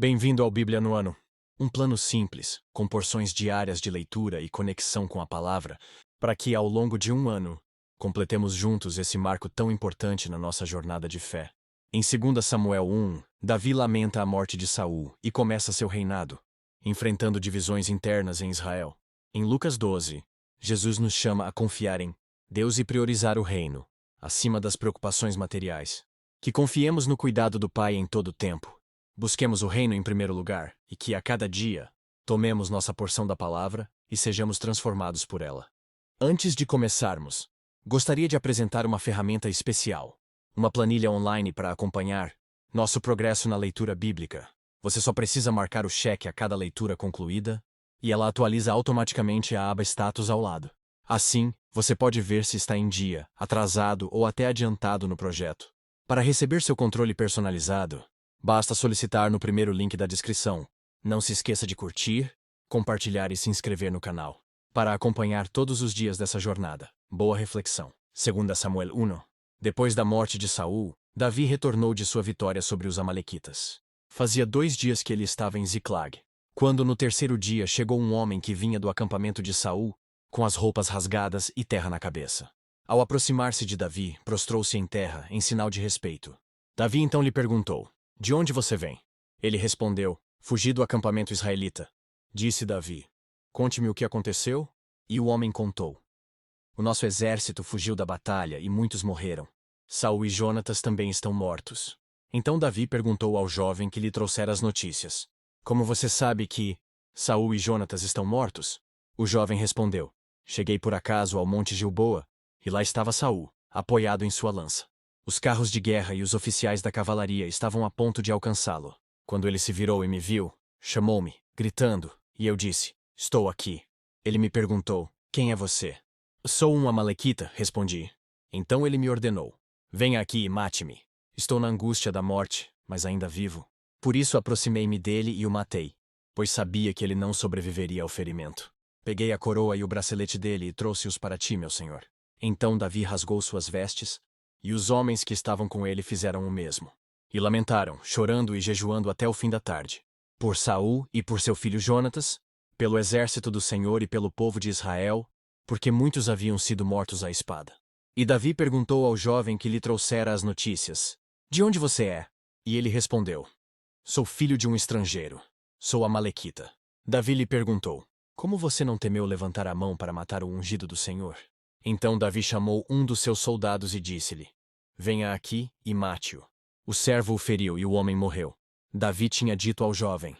Bem-vindo ao Bíblia no Ano. Um plano simples, com porções diárias de leitura e conexão com a palavra, para que, ao longo de um ano, completemos juntos esse marco tão importante na nossa jornada de fé. Em 2 Samuel 1, Davi lamenta a morte de Saul e começa seu reinado, enfrentando divisões internas em Israel. Em Lucas 12, Jesus nos chama a confiar em Deus e priorizar o reino, acima das preocupações materiais. Que confiemos no cuidado do Pai em todo o tempo. Busquemos o reino em primeiro lugar e que, a cada dia, tomemos nossa porção da palavra e sejamos transformados por ela. Antes de começarmos, gostaria de apresentar uma ferramenta especial, uma planilha online para acompanhar nosso progresso na leitura bíblica. Você só precisa marcar o cheque a cada leitura concluída e ela atualiza automaticamente a aba Status ao lado. Assim, você pode ver se está em dia, atrasado ou até adiantado no projeto. Para receber seu controle personalizado, basta solicitar no primeiro link da descrição. Não se esqueça de curtir, compartilhar e se inscrever no canal, para acompanhar todos os dias dessa jornada. Boa reflexão. 2 Samuel 1. Depois da morte de Saul, Davi retornou de sua vitória sobre os amalequitas. Fazia 2 dias que ele estava em Ziclag, quando no terceiro dia chegou um homem que vinha do acampamento de Saul, com as roupas rasgadas e terra na cabeça. Ao aproximar-se de Davi, prostrou-se em terra, em sinal de respeito. Davi então lhe perguntou: "De onde você vem?" Ele respondeu: "Fugi do acampamento israelita." Disse Davi: "Conte-me o que aconteceu." E o homem contou: "O nosso exército fugiu da batalha e muitos morreram. Saul e Jonatas também estão mortos." Então Davi perguntou ao jovem que lhe trouxera as notícias: "Como você sabe que Saul e Jonatas estão mortos?" O jovem respondeu: "Cheguei por acaso ao Monte Gilboa, e lá estava Saul, apoiado em sua lança. Os carros de guerra e os oficiais da cavalaria estavam a ponto de alcançá-lo. Quando ele se virou e me viu, chamou-me, gritando, e eu disse: 'Estou aqui.' Ele me perguntou: 'Quem é você?' 'Sou um amalequita,' respondi. Então ele me ordenou: 'Venha aqui e mate-me.' Estou na angústia da morte, mas ainda vivo. Por isso aproximei-me dele e o matei, pois sabia que ele não sobreviveria ao ferimento. Peguei a coroa e o bracelete dele e trouxe-os para ti, meu senhor." Então Davi rasgou suas vestes, e os homens que estavam com ele fizeram o mesmo. E lamentaram, chorando e jejuando até o fim da tarde. Por Saul e por seu filho Jonatas, pelo exército do Senhor e pelo povo de Israel, porque muitos haviam sido mortos à espada. E Davi perguntou ao jovem que lhe trouxera as notícias: "De onde você é?" E ele respondeu: "Sou filho de um estrangeiro. Sou amalequita." Davi lhe perguntou: "Como você não temeu levantar a mão para matar o ungido do Senhor?" Então Davi chamou um dos seus soldados e disse-lhe: "Venha aqui e mate-o." O servo o feriu e o homem morreu. Davi tinha dito ao jovem: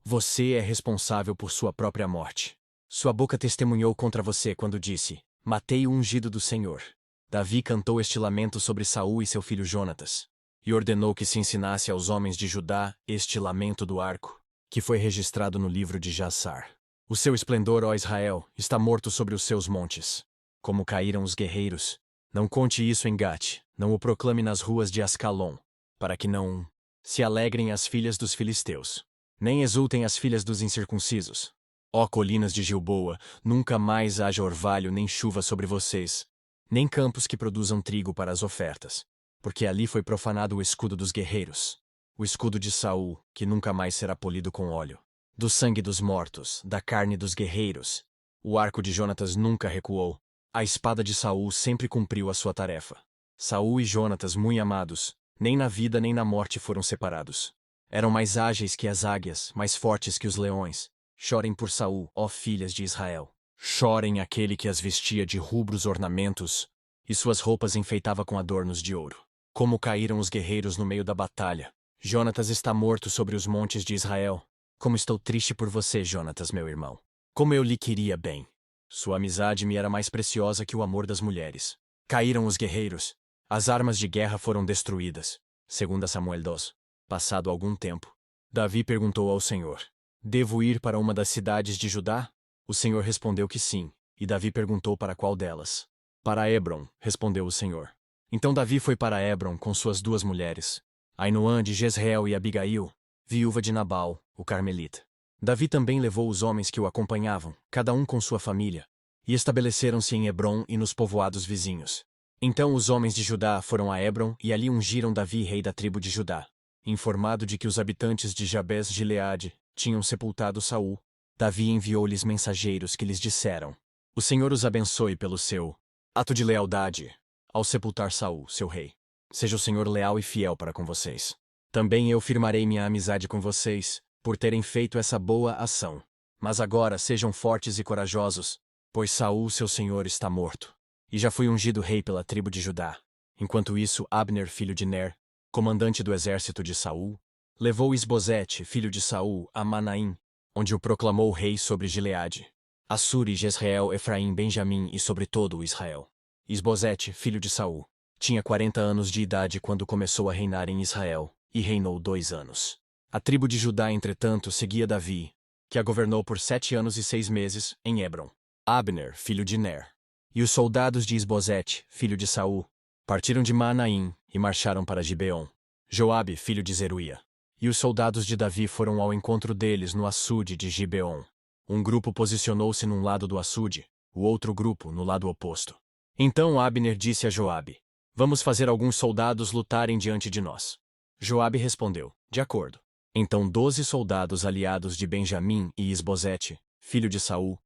"Você é responsável por sua própria morte. Sua boca testemunhou contra você quando disse: 'Matei o ungido do Senhor.'" Davi cantou este lamento sobre Saul e seu filho Jonatas, e ordenou que se ensinasse aos homens de Judá este lamento do arco, que foi registrado no livro de Jassar. "O seu esplendor, ó Israel, está morto sobre os seus montes. Como caíram os guerreiros. Não conte isso em Gate, não o proclame nas ruas de Ascalon, para que não se alegrem as filhas dos filisteus, nem exultem as filhas dos incircuncisos. Ó colinas de Gilboa, nunca mais haja orvalho nem chuva sobre vocês, nem campos que produzam trigo para as ofertas, porque ali foi profanado o escudo dos guerreiros, o escudo de Saul, que nunca mais será polido com óleo. Do sangue dos mortos, da carne dos guerreiros, o arco de Jonatas nunca recuou. A espada de Saul sempre cumpriu a sua tarefa. Saul e Jonatas, muito amados, nem na vida nem na morte foram separados. Eram mais ágeis que as águias, mais fortes que os leões. Chorem por Saul, ó filhas de Israel. Chorem aquele que as vestia de rubros ornamentos, e suas roupas enfeitava com adornos de ouro. Como caíram os guerreiros no meio da batalha. Jonatas está morto sobre os montes de Israel. Como estou triste por você, Jonatas, meu irmão. Como eu lhe queria bem. Sua amizade me era mais preciosa que o amor das mulheres. Caíram os guerreiros. As armas de guerra foram destruídas. 2 Samuel 2. Passado algum tempo, Davi perguntou ao Senhor: "Devo ir para uma das cidades de Judá?" O Senhor respondeu que sim, e Davi perguntou para qual delas. "Para Hebron", respondeu o Senhor. Então Davi foi para Hebron com suas 2 mulheres, Ainoã de Jezreel e Abigail, viúva de Nabal, o carmelita. Davi também levou os homens que o acompanhavam, cada um com sua família, e estabeleceram-se em Hebrom e nos povoados vizinhos. Então os homens de Judá foram a Hebrom e ali ungiram Davi rei da tribo de Judá. Informado de que os habitantes de Jabes Gileade tinham sepultado Saul, Davi enviou-lhes mensageiros que lhes disseram: O Senhor os abençoe pelo seu ato de lealdade ao sepultar Saul, seu rei. Seja o Senhor leal e fiel para com vocês. Também eu firmarei minha amizade com vocês, por terem feito essa boa ação. Mas agora sejam fortes e corajosos, pois Saul, seu senhor, está morto, e já foi ungido rei pela tribo de Judá. Enquanto isso, Abner, filho de Ner, comandante do exército de Saul, levou Isbosete, filho de Saul, a Manaim, onde o proclamou rei sobre Gileade, Assur e Jezreel, Efraim, Benjamim e sobre todo o Israel. Isbosete, filho de Saul, tinha 40 anos de idade quando começou a reinar em Israel, e reinou 2 anos. A tribo de Judá, entretanto, seguia Davi, que a governou por 7 anos e 6 meses, em Hebron. Abner, filho de Ner, e os soldados de Isbosete, filho de Saul, partiram de Manaim e marcharam para Gibeon. Joabe, filho de Zeruia, e os soldados de Davi foram ao encontro deles no açude de Gibeon. Um grupo posicionou-se num lado do açude, o outro grupo no lado oposto. Então Abner disse a Joabe: Vamos fazer alguns soldados lutarem diante de nós. Joabe respondeu: De acordo. Então 12 soldados aliados de Benjamim e Isbosete, filho de Saul,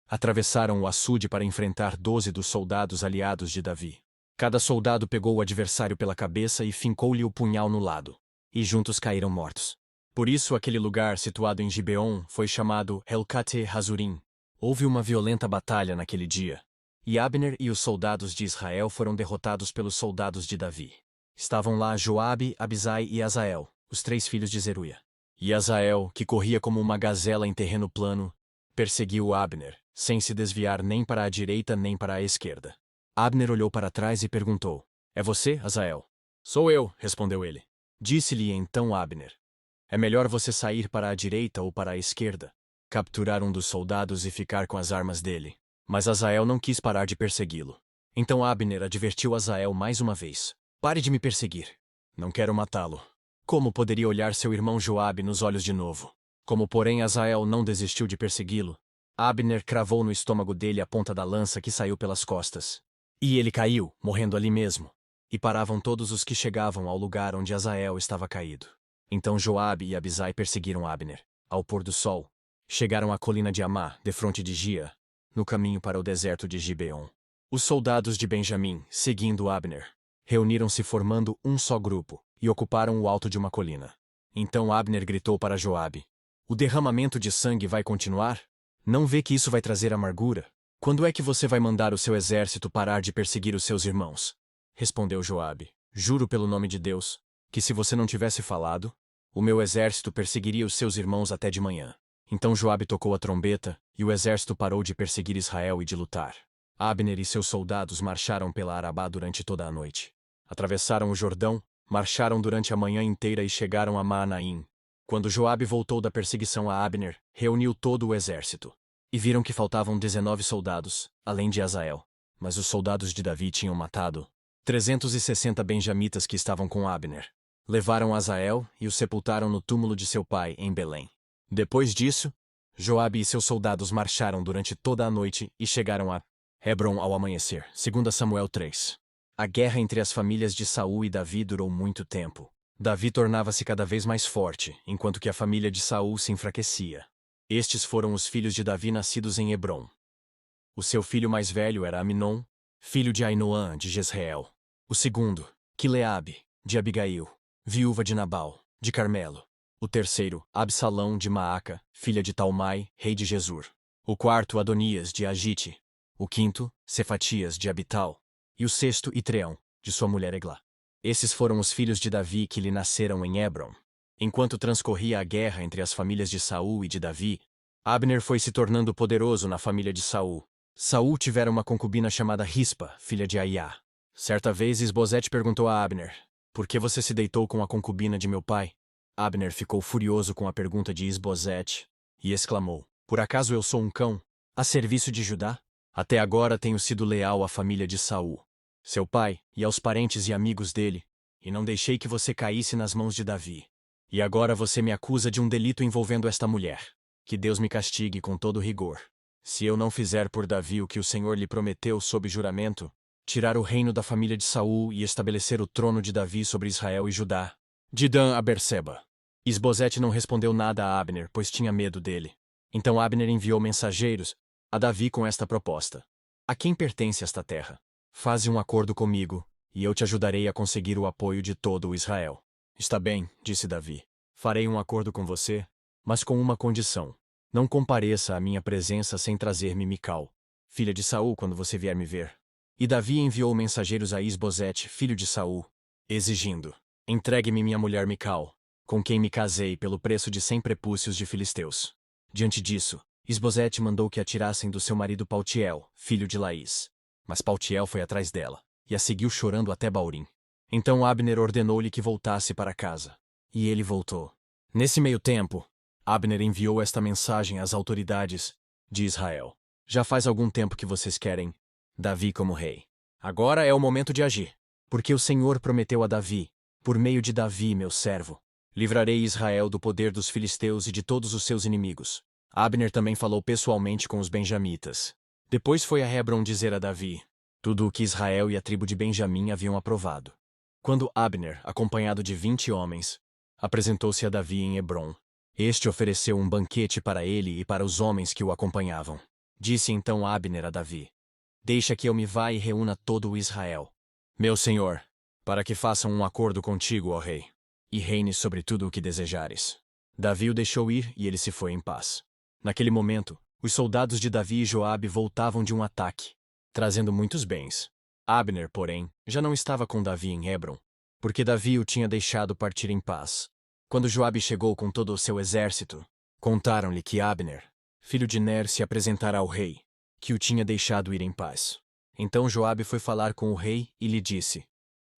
atravessaram o açude para enfrentar 12 dos soldados aliados de Davi. Cada soldado pegou o adversário pela cabeça e fincou-lhe o punhal no lado, e juntos caíram mortos. Por isso aquele lugar situado em Gibeon foi chamado Helcate Hazurim. Houve uma violenta batalha naquele dia, e Abner e os soldados de Israel foram derrotados pelos soldados de Davi. Estavam lá Joabe, Abisai e Asael, os 3 filhos de Zeruia. E Asael, que corria como uma gazela em terreno plano, perseguiu Abner, sem se desviar nem para a direita nem para a esquerda. Abner olhou para trás e perguntou: É você, Asael? Sou eu, respondeu ele. Disse-lhe então Abner: É melhor você sair para a direita ou para a esquerda, capturar um dos soldados e ficar com as armas dele. Mas Asael não quis parar de persegui-lo. Então Abner advertiu Asael mais uma vez: Pare de me perseguir. Não quero matá-lo. Como poderia olhar seu irmão Joabe nos olhos de novo? Como, porém, Asael não desistiu de persegui-lo, Abner cravou no estômago dele a ponta da lança que saiu pelas costas. E ele caiu, morrendo ali mesmo. E paravam todos os que chegavam ao lugar onde Asael estava caído. Então Joabe e Abisai perseguiram Abner. Ao pôr do sol, chegaram à colina de Amá, defronte de Gia, no caminho para o deserto de Gibeon. Os soldados de Benjamim, seguindo Abner, reuniram-se formando um só grupo, e ocuparam o alto de uma colina. Então Abner gritou para Joabe: O derramamento de sangue vai continuar? Não vê que isso vai trazer amargura? Quando é que você vai mandar o seu exército parar de perseguir os seus irmãos? Respondeu Joabe: Juro pelo nome de Deus, que se você não tivesse falado, o meu exército perseguiria os seus irmãos até de manhã. Então Joabe tocou a trombeta, e o exército parou de perseguir Israel e de lutar. Abner e seus soldados marcharam pela Arabá durante toda a noite. Atravessaram o Jordão, marcharam durante a manhã inteira e chegaram a Maanaim. Quando Joabe voltou da perseguição a Abner, reuniu todo o exército. E viram que faltavam 19 soldados, além de Asael. Mas os soldados de Davi tinham matado 360 benjamitas que estavam com Abner. Levaram Asael e o sepultaram no túmulo de seu pai, em Belém. Depois disso, Joabe e seus soldados marcharam durante toda a noite e chegaram a Hebron ao amanhecer. 2 Samuel 3. A guerra entre as famílias de Saul e Davi durou muito tempo. Davi tornava-se cada vez mais forte, enquanto que a família de Saul se enfraquecia. Estes foram os filhos de Davi nascidos em Hebron. O seu filho mais velho era Aminon, filho de Ainoã de Jezreel. O segundo, Quileabe, de Abigail, viúva de Nabal, de Carmelo. O terceiro, Absalão de Maaca, filha de Talmai, rei de Gesur. O quarto, Adonias de Agite. O quinto, Cefatias de Abital. E o sexto, Itreão, de sua mulher Eglá. Esses foram os filhos de Davi que lhe nasceram em Hebron. Enquanto transcorria a guerra entre as famílias de Saul e de Davi, Abner foi se tornando poderoso na família de Saul. Saul tivera uma concubina chamada Rispa, filha de Aiá. Certa vez Isbosete perguntou a Abner: Por que você se deitou com a concubina de meu pai? Abner ficou furioso com a pergunta de Isbosete e exclamou: Por acaso eu sou um cão, a serviço de Judá? Até agora tenho sido leal à família de Saul, seu pai, e aos parentes e amigos dele, e não deixei que você caísse nas mãos de Davi. E agora você me acusa de um delito envolvendo esta mulher. Que Deus me castigue com todo rigor. Se eu não fizer por Davi o que o Senhor lhe prometeu sob juramento, tirar o reino da família de Saul e estabelecer o trono de Davi sobre Israel e Judá, de Dan a Berseba. Isbosete não respondeu nada a Abner, pois tinha medo dele. Então Abner enviou mensageiros a Davi com esta proposta: A quem pertence esta terra? Faze um acordo comigo, e eu te ajudarei a conseguir o apoio de todo o Israel. Está bem, disse Davi. Farei um acordo com você, mas com uma condição. Não compareça à minha presença sem trazer-me Mical, filha de Saul, quando você vier me ver. E Davi enviou mensageiros a Isbosete, filho de Saul, exigindo: Entregue-me minha mulher Mical, com quem me casei pelo preço de 100 prepúcios de filisteus. Diante disso, Isbosete mandou que a tirassem do seu marido Paltiel, filho de Laís. Mas Paltiel foi atrás dela, e a seguiu chorando até Baurim. Então Abner ordenou-lhe que voltasse para casa. E ele voltou. Nesse meio tempo, Abner enviou esta mensagem às autoridades de Israel: Já faz algum tempo que vocês querem Davi como rei. Agora é o momento de agir, porque o Senhor prometeu a Davi, por meio de Davi, meu servo: Livrarei Israel do poder dos filisteus e de todos os seus inimigos. Abner também falou pessoalmente com os benjamitas. Depois foi a Hebron dizer a Davi tudo o que Israel e a tribo de Benjamim haviam aprovado. Quando Abner, acompanhado de 20 homens, apresentou-se a Davi em Hebrom, este ofereceu um banquete para ele e para os homens que o acompanhavam. Disse então Abner a Davi: Deixa que eu me vá e reúna todo o Israel, meu senhor, para que façam um acordo contigo, ó rei, e reine sobre tudo o que desejares. Davi o deixou ir e ele se foi em paz. Naquele momento, os soldados de Davi e Joabe voltavam de um ataque, trazendo muitos bens. Abner, porém, já não estava com Davi em Hebrom, porque Davi o tinha deixado partir em paz. Quando Joabe chegou com todo o seu exército, contaram-lhe que Abner, filho de Ner, se apresentara ao rei, que o tinha deixado ir em paz. Então Joabe foi falar com o rei e lhe disse: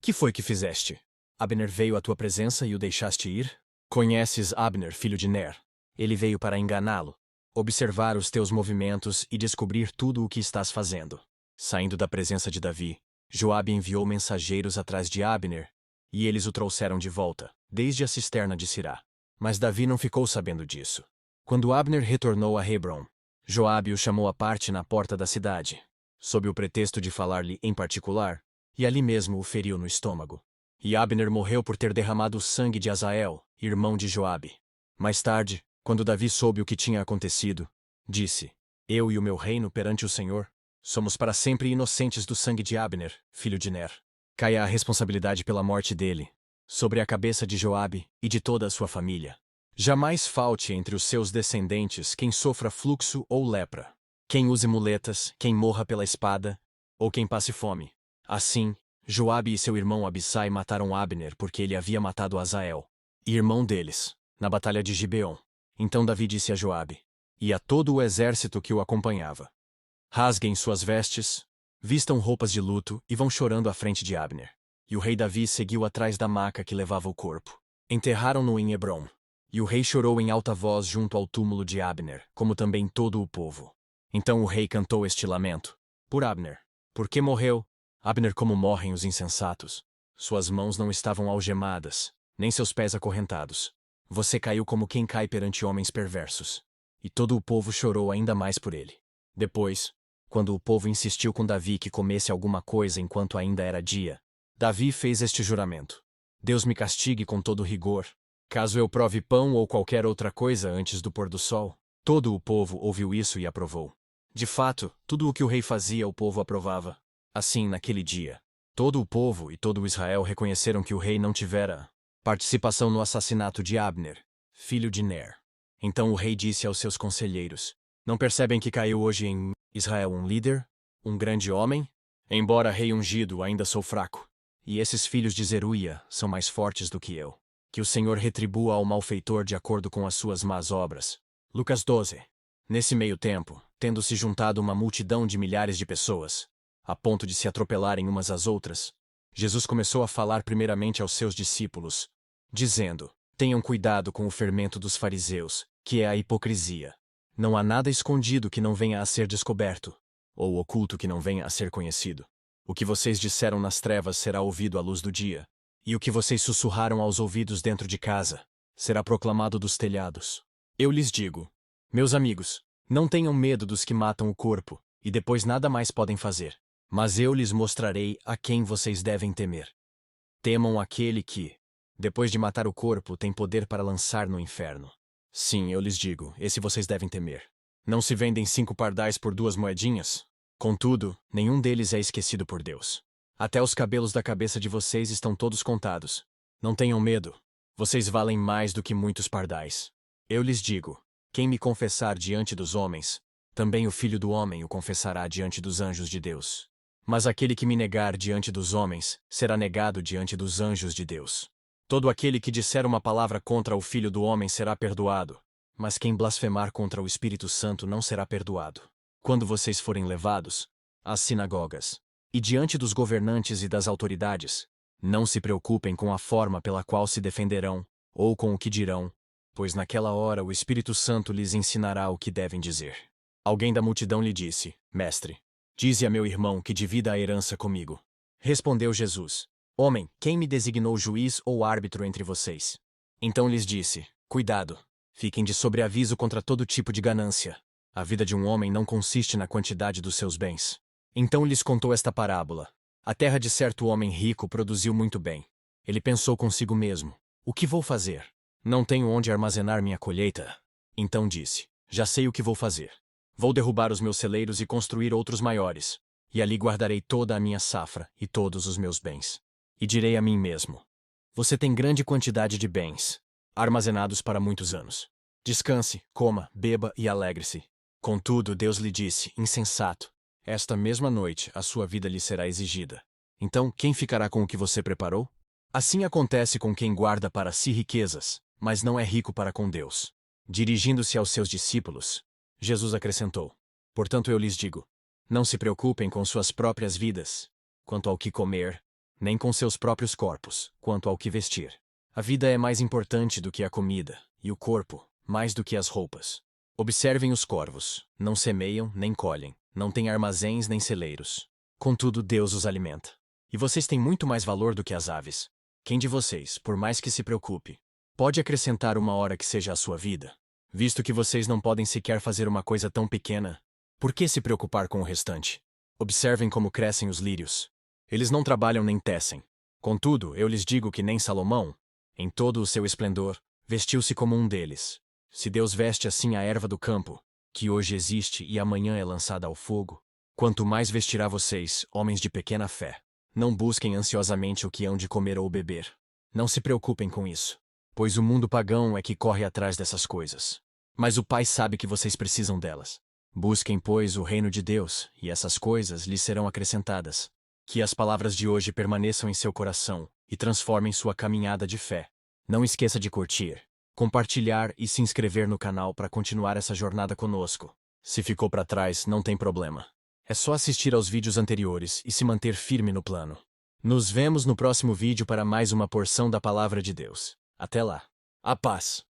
Que foi que fizeste? Abner veio à tua presença e o deixaste ir? Conheces Abner, filho de Ner? Ele veio para enganá-lo, observar os teus movimentos e descobrir tudo o que estás fazendo. Saindo da presença de Davi, Joabe enviou mensageiros atrás de Abner, e eles o trouxeram de volta, desde a cisterna de Sirá. Mas Davi não ficou sabendo disso. Quando Abner retornou a Hebrom, Joabe o chamou à parte na porta da cidade, sob o pretexto de falar-lhe em particular, e ali mesmo o feriu no estômago. E Abner morreu por ter derramado o sangue de Asael, irmão de Joabe. Mais tarde, quando Davi soube o que tinha acontecido, disse: Eu e o meu reino perante o Senhor somos para sempre inocentes do sangue de Abner, filho de Ner. Caia a responsabilidade pela morte dele sobre a cabeça de Joabe e de toda a sua família. Jamais falte entre os seus descendentes quem sofra fluxo ou lepra, quem use muletas, quem morra pela espada, ou quem passe fome. Assim, Joabe e seu irmão Abissai mataram Abner porque ele havia matado Asael, irmão deles, na batalha de Gibeon. Então Davi disse a Joabe e a todo o exército que o acompanhava: Rasguem suas vestes, vistam roupas de luto e vão chorando à frente de Abner. E o rei Davi seguiu atrás da maca que levava o corpo. Enterraram-no em Hebrom. E o rei chorou em alta voz junto ao túmulo de Abner, como também todo o povo. Então o rei cantou este lamento por Abner. Por que morreu? Abner, como morrem os insensatos. Suas mãos não estavam algemadas, nem seus pés acorrentados. Você caiu como quem cai perante homens perversos. E todo o povo chorou ainda mais por ele. Depois, quando o povo insistiu com Davi que comesse alguma coisa enquanto ainda era dia, Davi fez este juramento: Deus me castigue com todo rigor, caso eu prove pão ou qualquer outra coisa antes do pôr do sol. Todo o povo ouviu isso e aprovou. De fato, tudo o que o rei fazia o povo aprovava. Assim, naquele dia, todo o povo e todo o Israel reconheceram que o rei não tivera participação no assassinato de Abner, filho de Ner. Então o rei disse aos seus conselheiros: Não percebem que caiu hoje em Israel um líder, um grande homem? Embora rei ungido, ainda sou fraco. E esses filhos de Zeruia são mais fortes do que eu. Que o Senhor retribua ao malfeitor de acordo com as suas más obras. Lucas 12. Nesse meio tempo, tendo se juntado uma multidão de milhares de pessoas, a ponto de se atropelarem umas às outras, Jesus começou a falar primeiramente aos seus discípulos, dizendo: Tenham cuidado com o fermento dos fariseus, que é a hipocrisia. Não há nada escondido que não venha a ser descoberto, ou oculto que não venha a ser conhecido. O que vocês disseram nas trevas será ouvido à luz do dia, e o que vocês sussurraram aos ouvidos dentro de casa será proclamado dos telhados. Eu lhes digo, meus amigos, não tenham medo dos que matam o corpo, e depois nada mais podem fazer. Mas eu lhes mostrarei a quem vocês devem temer. Temam aquele que, Depois de matar o corpo, tem poder para lançar no inferno. Sim, eu lhes digo, esse vocês devem temer. Não se vendem 5 pardais por 2 moedinhas? Contudo, nenhum deles é esquecido por Deus. Até os cabelos da cabeça de vocês estão todos contados. Não tenham medo. Vocês valem mais do que muitos pardais. Eu lhes digo, quem me confessar diante dos homens, também o Filho do Homem o confessará diante dos anjos de Deus. Mas aquele que me negar diante dos homens, será negado diante dos anjos de Deus. Todo aquele que disser uma palavra contra o Filho do Homem será perdoado, mas quem blasfemar contra o Espírito Santo não será perdoado. Quando vocês forem levados às sinagogas e diante dos governantes e das autoridades, não se preocupem com a forma pela qual se defenderão, ou com o que dirão, pois naquela hora o Espírito Santo lhes ensinará o que devem dizer. Alguém da multidão lhe disse, Mestre, dize a meu irmão que divida a herança comigo. Respondeu Jesus, Homem, quem me designou juiz ou árbitro entre vocês? Então lhes disse, Cuidado, fiquem de sobreaviso contra todo tipo de ganância. A vida de um homem não consiste na quantidade dos seus bens. Então lhes contou esta parábola. A terra de certo homem rico produziu muito bem. Ele pensou consigo mesmo, o que vou fazer? Não tenho onde armazenar minha colheita. Então disse, já sei o que vou fazer. Vou derrubar os meus celeiros e construir outros maiores, e ali guardarei toda a minha safra e todos os meus bens. E direi a mim mesmo, você tem grande quantidade de bens, armazenados para muitos anos. Descanse, coma, beba e alegre-se. Contudo, Deus lhe disse, insensato, esta mesma noite a sua vida lhe será exigida. Então, quem ficará com o que você preparou? Assim acontece com quem guarda para si riquezas, mas não é rico para com Deus. Dirigindo-se aos seus discípulos, Jesus acrescentou, portanto eu lhes digo, não se preocupem com suas próprias vidas, quanto ao que comer, nem com seus próprios corpos, quanto ao que vestir. A vida é mais importante do que a comida, e o corpo, mais do que as roupas. Observem os corvos, não semeiam nem colhem, não têm armazéns nem celeiros. Contudo, Deus os alimenta. E vocês têm muito mais valor do que as aves. Quem de vocês, por mais que se preocupe, pode acrescentar uma hora que seja a sua vida? Visto que vocês não podem sequer fazer uma coisa tão pequena, por que se preocupar com o restante? Observem como crescem os lírios. Eles não trabalham nem tecem. Contudo, eu lhes digo que nem Salomão, em todo o seu esplendor, vestiu-se como um deles. Se Deus veste assim a erva do campo, que hoje existe e amanhã é lançada ao fogo, quanto mais vestirá vocês, homens de pequena fé. Não busquem ansiosamente o que hão de comer ou beber. Não se preocupem com isso, pois o mundo pagão é que corre atrás dessas coisas. Mas o Pai sabe que vocês precisam delas. Busquem, pois, o reino de Deus, e essas coisas lhes serão acrescentadas. Que as palavras de hoje permaneçam em seu coração e transformem sua caminhada de fé. Não esqueça de curtir, compartilhar e se inscrever no canal para continuar essa jornada conosco. Se ficou para trás, não tem problema. É só assistir aos vídeos anteriores e se manter firme no plano. Nos vemos no próximo vídeo para mais uma porção da Palavra de Deus. Até lá. A paz.